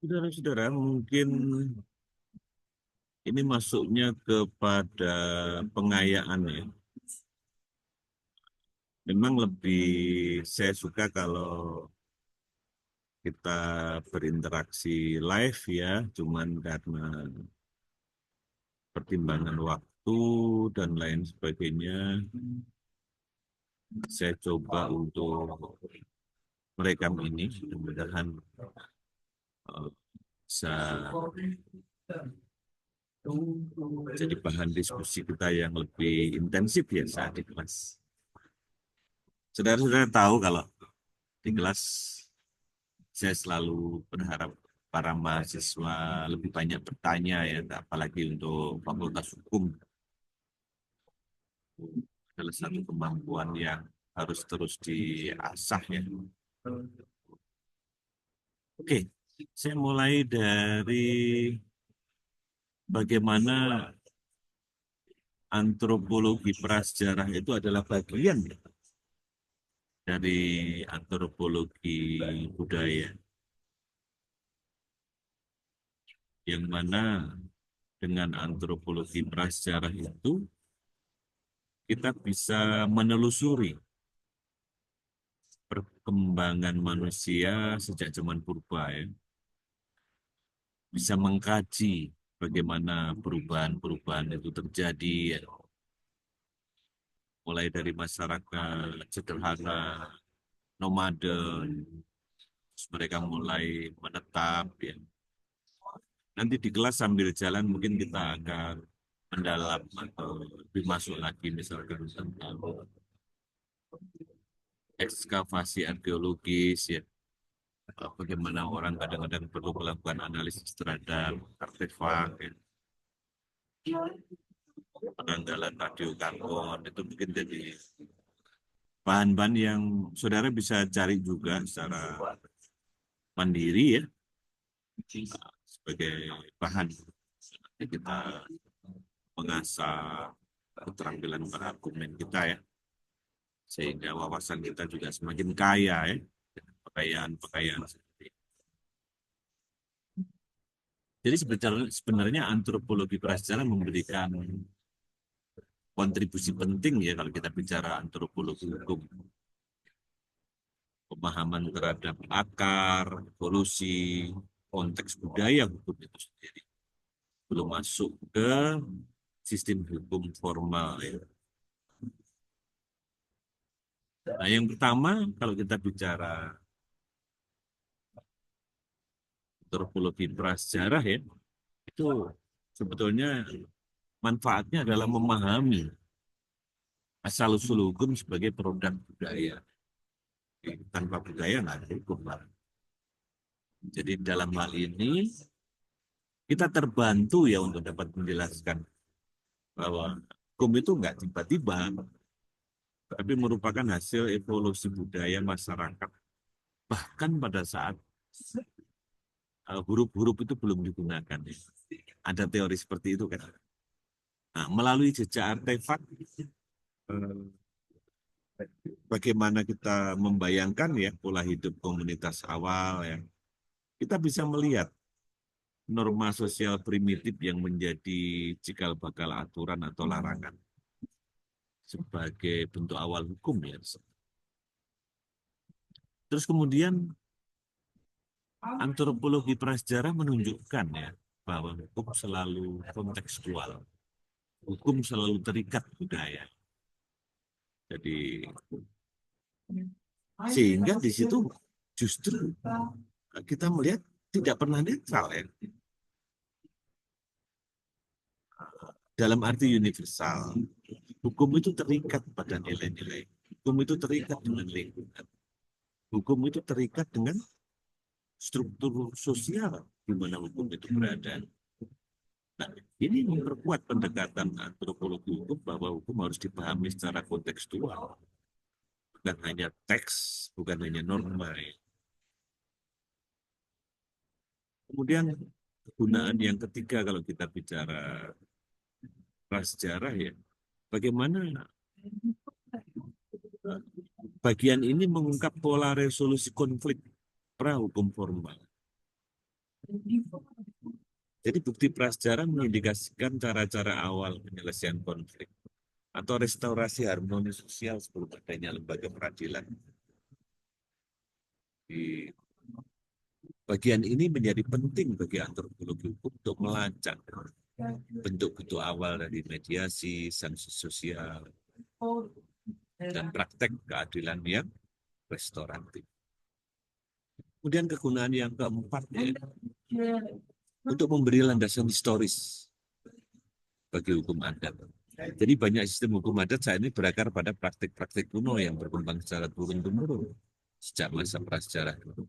Saudara-saudara, mungkin ini masuknya kepada pengayaan ya. Memang lebih saya suka kalau kita berinteraksi live ya, cuman karena pertimbangan waktu dan lain sebagainya, saya coba untuk merekam ini, mudah-mudahan bisa jadi bahan diskusi kita yang lebih intensif ya saat di kelas. Saudara-saudara tahu kalau di kelas saya selalu berharap para mahasiswa lebih banyak bertanya ya, apalagi untuk Fakultas Hukum adalah satu kemampuan yang harus terus diasah ya. Oke, saya mulai dari bagaimana antropologi prasejarah itu adalah bagian dari antropologi budaya, yang mana dengan antropologi prasejarah itu kita bisa menelusuri perkembangan manusia sejak zaman purba ya, bisa mengkaji bagaimana perubahan-perubahan itu terjadi ya, mulai dari masyarakat sederhana, nomaden, terus mereka mulai menetap ya. Nanti di kelas sambil jalan mungkin kita akan mendalam atau lebih masuk lagi misalkan tentang ekskavasi arkeologis ya, bagaimana orang kadang-kadang perlu melakukan analisis terhadap artefak ya, penanggalan radiokarbon itu mungkin jadi bahan-bahan yang saudara bisa cari juga secara mandiri ya, sebagai bahan nanti kita mengasah keterampilan berargumen kita ya, sehingga wawasan kita juga semakin kaya ya, kekayaan-kekayaan seperti itu. Jadi sebenarnya antropologi prasejarah memberikan kontribusi penting ya kalau kita bicara antropologi hukum, pemahaman terhadap akar, evolusi, konteks budaya hukum itu sendiri. Belum masuk ke sistem hukum formal ya. Nah, yang pertama kalau kita bicara antropologi prasejarah ya, itu sebetulnya manfaatnya adalah memahami asal-usul hukum sebagai produk budaya. Tanpa budaya nggak ada hukum. Jadi dalam hal ini kita terbantu ya untuk dapat menjelaskan bahwa hukum itu nggak tiba-tiba, tapi merupakan hasil evolusi budaya masyarakat. Bahkan pada saat huruf-huruf itu belum digunakan. Ya. Ada teori seperti itu kan. Nah, melalui jejak artefak, eh, bagaimana kita membayangkan ya pola hidup komunitas awal ya, kita bisa melihat norma sosial primitif yang menjadi cikal bakal aturan atau larangan sebagai bentuk awal hukum ya. Terus kemudian antropologi prasejarah menunjukkan ya bahwa hukum selalu kontekstual, hukum selalu terikat budaya. Jadi sehingga di situ justru kita melihat tidak pernah netral ya, dalam arti universal. Hukum itu terikat pada nilai-nilai. Hukum itu terikat dengan lingkungan. Hukum itu terikat dengan struktur sosial di mana hukum itu berada. Nah, ini memperkuat pendekatan antropologi hukum bahwa hukum harus dipahami secara kontekstual, bukan hanya teks, bukan hanya norma. Kemudian kegunaan yang ketiga kalau kita bicara prasejarah ya, bagaimana bagian ini mengungkap pola resolusi konflik pra hukum formal. Jadi bukti prasejarah mengindikasikan cara-cara awal penyelesaian konflik atau restorasi harmoni sosial sebelum adanya lembaga peradilan. Di bagian ini menjadi penting bagi antropologi hukum untuk melacak bentuk-bentuk awal dari mediasi, sanksi sosial, dan praktek keadilan yang restoratif. Kemudian kegunaan yang keempat ya, untuk memberi landasan historis bagi hukum adat. Jadi banyak sistem hukum adat saat ini berakar pada praktik-praktik kuno yang berkembang secara turun-temurun sejak masa prasejarah dulu.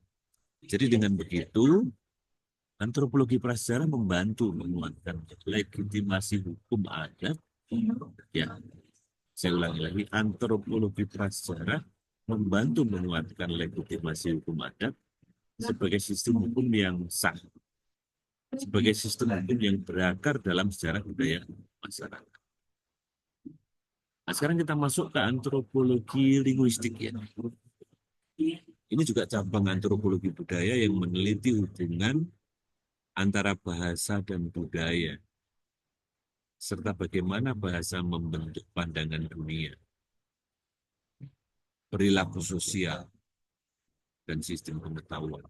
Jadi dengan begitu, antropologi prasejarah membantu menguatkan legitimasi hukum adat. Ya, saya ulangi lagi, antropologi prasejarah membantu menguatkan legitimasi hukum adat sebagai sistem hukum yang sah, sebagai sistem hukum yang berakar dalam sejarah budaya masyarakat. Nah, sekarang kita masuk ke antropologi linguistik ya. Ini juga cabang antropologi budaya yang meneliti hubungan antara bahasa dan budaya, serta bagaimana bahasa membentuk pandangan dunia, perilaku sosial, dan sistem pengetahuan.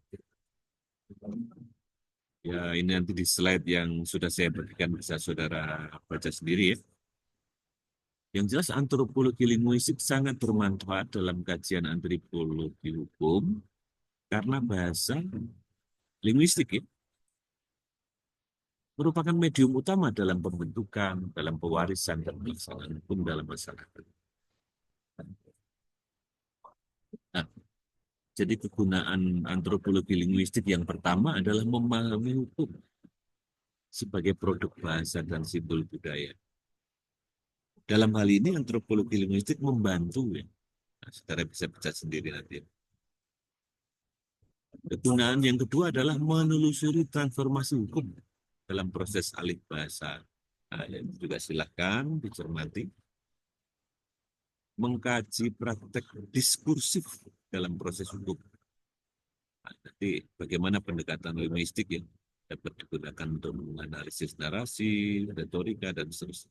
Ya, ini nanti di slide yang sudah saya berikan bisa saudara baca sendiri ya. Yang jelas antropologi linguistik sangat bermanfaat dalam kajian antropologi hukum karena bahasa linguistik ya, merupakan medium utama dalam pembentukan, dalam pewarisan, dan pelaksanaan hukum dalam masyarakat. Nah, jadi kegunaan antropologi linguistik yang pertama adalah memahami hukum sebagai produk bahasa dan simbol budaya. Dalam hal ini antropologi linguistik membantu ya. Nah, saudara bisa baca sendiri nanti. Kegunaan yang kedua adalah menelusuri transformasi hukum dalam proses alih bahasa. Nah, ya, juga silakan dicermati. Mengkaji praktek diskursif dalam proses hukum. Nah, nanti bagaimana pendekatan linguistik yang dapat digunakan untuk menganalisis narasi, retorika, dan seterusnya.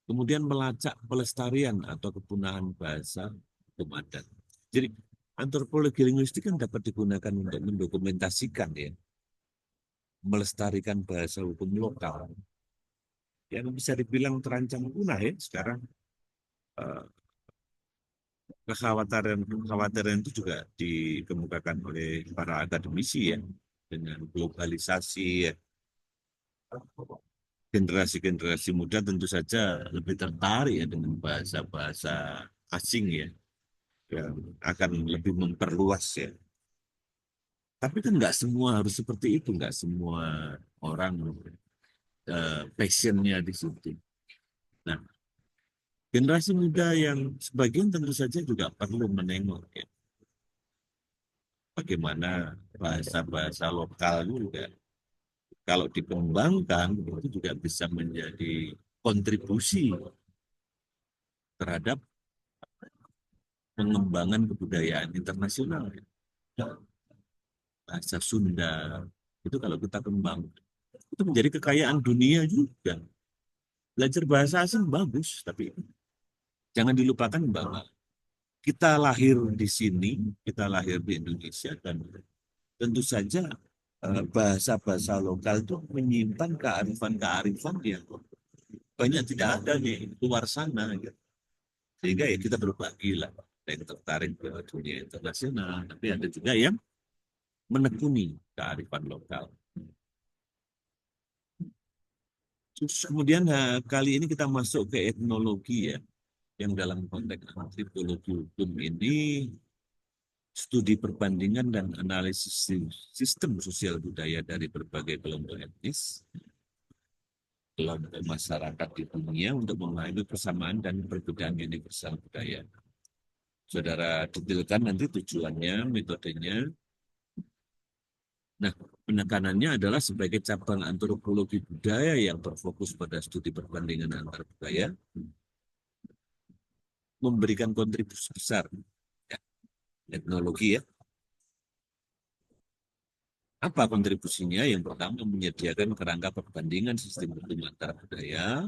Kemudian melacak pelestarian atau kepunahan bahasa hukum adat. Jadi antropologi linguistik kan dapat digunakan untuk mendokumentasikan ya, melestarikan bahasa hukum lokal yang bisa dibilang terancam punah ya sekarang. eh, kekhawatiran itu juga dikemukakan oleh para akademisi ya, dengan globalisasi ya. Generasi-generasi muda tentu saja lebih tertarik ya dengan bahasa-bahasa asing ya, yang akan lebih memperluas ya. Tapi kan nggak semua harus seperti itu, nggak semua orang passionnya di situ. Nah, generasi muda yang sebagian tentu saja juga perlu menengok ya, bagaimana bahasa-bahasa lokal juga kalau dikembangkan itu juga bisa menjadi kontribusi terhadap pengembangan kebudayaan internasional. Bahasa Sunda itu kalau kita kembang itu menjadi kekayaan dunia juga. Belajar bahasa asing bagus, tapi jangan dilupakan bahwa kita lahir di sini, kita lahir di Indonesia, dan tentu saja bahasa-bahasa lokal itu menyimpan kearifan-kearifan yang banyak tidak ada di luar sana. Gitu. Sehingga ya kita berbagi lah. Ada yang tertarik ke dunia internasional, tapi ada juga yang menekuni kearifan lokal. Terus kemudian kali ini kita masuk ke etnologi ya, yang dalam konteks antropologi hukum ini studi perbandingan dan analisis sistem sosial budaya dari berbagai kelompok etnis, kelompok masyarakat di dunia untuk memahami persamaan dan perbedaan universal budaya. Saudara detailkan nanti tujuannya, metodenya. Nah, penekanannya adalah sebagai cabang antropologi budaya yang berfokus pada studi perbandingan antar budaya, memberikan kontribusi besar ya, etnologi ya. Apa kontribusinya? Yang pertama, menyediakan kerangka perbandingan sistem hukum antar budaya.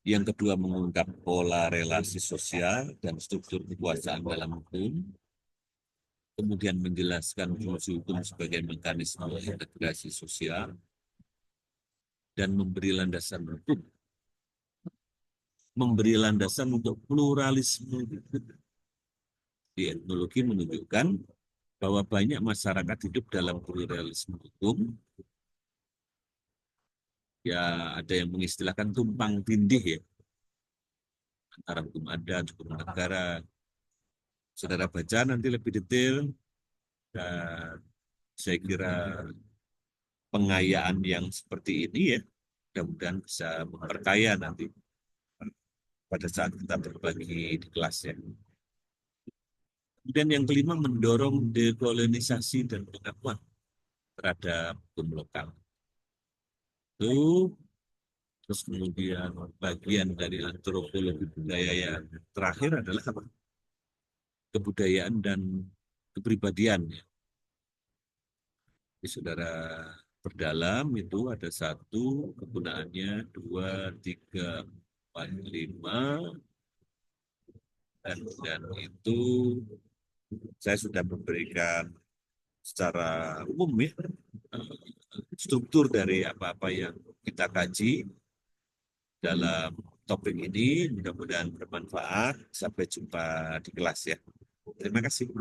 Yang kedua, mengungkap pola relasi sosial dan struktur kekuasaan dalam hukum. Kemudian menjelaskan fungsi hukum sebagai mekanisme integrasi sosial dan memberi landasan hukum, memberi landasan untuk pluralisme hukum. Di etnologi menunjukkan bahwa banyak masyarakat hidup dalam pluralisme hukum. Ya, ada yang mengistilahkan tumpang tindih ya, antara hukum adat, hukum negara. Saudara baca nanti lebih detail, dan saya kira pengayaan yang seperti ini ya, mudah-mudahan bisa memperkaya nanti pada saat kita berbagi di kelas ya. Kemudian yang kelima, mendorong dekolonisasi dan pengakuan terhadap hukum lokal. Itu terus kemudian bagian dari antropologi budaya yang terakhir adalah apa? Kebudayaan dan kepribadian. Ya. Jadi saudara berdalam itu ada 1, kegunaannya 2, 3, 4, 5, dan itu saya sudah memberikan secara umum ya struktur dari apa-apa yang kita kaji dalam topik ini. Mudah-mudahan bermanfaat. Sampai jumpa di kelas ya. Terima kasih.